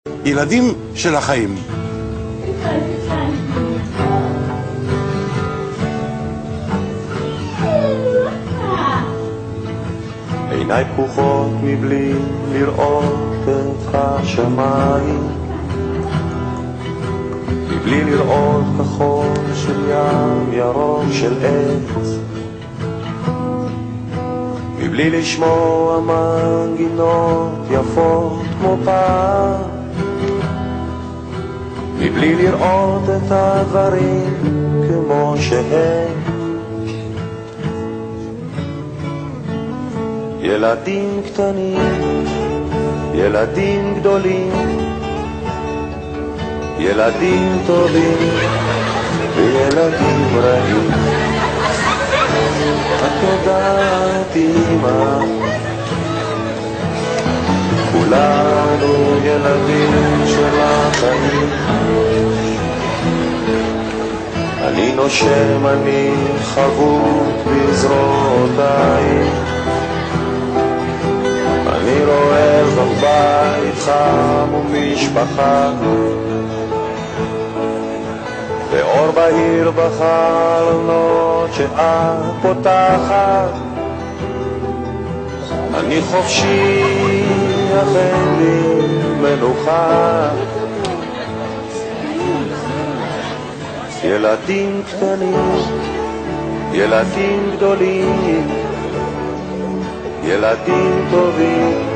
ילדים של החיים. עיניי פקוחות מבלי לראות את השמיים, מבלי לראות כחול של ים, ירוק של עץ, מבלי לשמוע מנגינות יפות כמו פעם, מבלי לראות את הדברים כמו שהם. ילדים קטנים, ילדים גדולים, ילדים טובים וילדים רעים. את יודעת אמא, כולנו ילדים של החיים. אני נושם, אני חבוט בזרועותיי, אני רואה בבית חם ומשפחה, ואור בהיר בחלונות שאת פותחת. אני חופשי, אך אין לי מנוחה. ילדים קטנים, ילדים גדולים, ילדים טובים